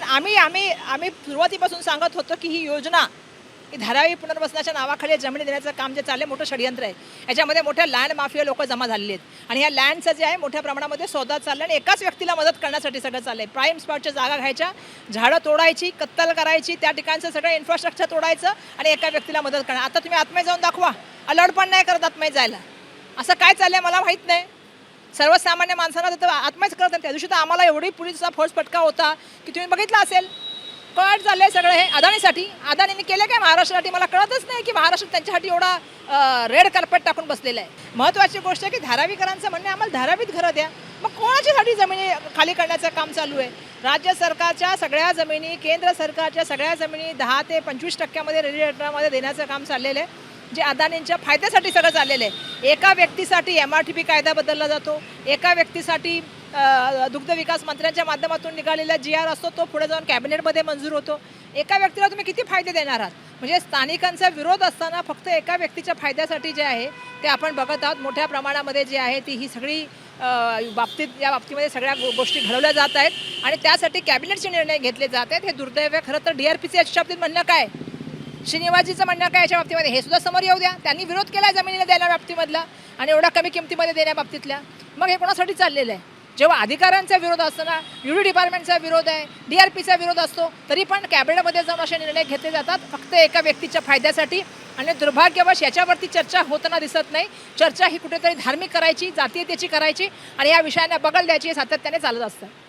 पण आम्ही सुरुवातीपासून सांगत होतो की ही योजना ही धारावी पुनर्वसनाच्या नावाखाली जमिनी देण्याचं काम जे चाललंय मोठं षडयंत्र आहे. याच्यामध्ये मोठ्या लँड माफिया लोक जमा झालेले आहेत आणि या लँडचं जे आहे मोठ्या प्रमाणामध्ये सौदा चालला आणि एकाच व्यक्तीला मदत करण्यासाठी सगळं चाललंय. प्राईम स्पॉटच्या जागा घ्यायच्या, झाडं तोडायची, कत्तल करायची, त्या ठिकाणचं सगळं इन्फ्रास्ट्रक्चर तोडायचं आणि एका व्यक्तीला मदत करणार. आता तुम्ही आत्महत्या जाऊन दाखवा, अलर्ट पण नाही करत आत्महत्या जायला. असं काय चाललंय मला माहीत नाही. सर्वसामान्य माणसांना तर आत्महत्या करत नाही. त्या दिवशी तर आम्हाला एवढी पोलिसचा फोर्स फटका होता की तुम्ही बघितलं असेल. कट झालं आहे सगळं हे अदानीसाठी. अदानीने केलं काय महाराष्ट्रासाठी मला कळतच नाही की महाराष्ट्रात त्यांच्यासाठी एवढा रेड कार्पेट टाकून बसलेला आहे. महत्त्वाची गोष्ट आहे की धारावीकरांचं म्हणणं आम्हाला धारावीत घरं द्या. मग कोणाच्यासाठी जमिनी खाली करण्याचं काम चालू आहे? राज्य सरकारच्या सगळ्या जमिनी, केंद्र सरकारच्या सगळ्या जमिनी 10 ते 25% रेडिएटरमध्ये देण्याचं काम चाललेलं आहे, जे अदानींच्या फायद्यासाठी सगळं चाललेलं आहे. एका व्यक्तीसाठी MRTP कायदा बदलला जातो, एका व्यक्तीसाठी दुग्ध विकास मंत्र्यांच्या माध्यमातून निघालेला GR असतो तो पुढे जाऊन कॅबिनेटमध्ये मंजूर होतो. एका व्यक्तीला तुम्ही किती फायदे देणार आहात? म्हणजे स्थानिकांचा विरोध असताना फक्त एका व्यक्तीच्या फायद्यासाठी जे आहे ते आपण बघत आहोत. मोठ्या प्रमाणामध्ये जे आहे ती ही सगळी या बाबतीमध्ये सगळ्या गोष्टी घडवल्या जात आहेत आणि त्यासाठी कॅबिनेटचे निर्णय घेतले जात आहेत. हे दुर्दैव आहे. खरं तर DRPचं याच्या बाबतीत म्हणणं काय, श्रीनिवासजीचं म्हणणं काय याच्या बाबतीमध्ये हे सुद्धा समोर येऊ द्या. त्यांनी विरोध केला जमिनीला द्यायला बाबतीमधला आणि एवढ्या कमी किमतीमध्ये देण्याबाबतीतल्या. मग हे कोणासाठी चाललेलं आहे? जेव्हा अधिकाऱ्यांचा विरोध असताना UD डिपार्टमेंटचा विरोध आहे, DRPचा विरोध असतो, तरी पण कॅबिनेटमध्ये जाऊन असे निर्णय घेतले जातात फक्त एका व्यक्तीच्या फायद्यासाठी. आणि दुर्भाग्यवश याच्यावरती चर्चा होताना दिसत नाही. चर्चा ही कुठेतरी धार्मिक करायची, जातीयतेची करायची आणि या विषयांना बगल द्यायची हे सातत्याने चालत असतं.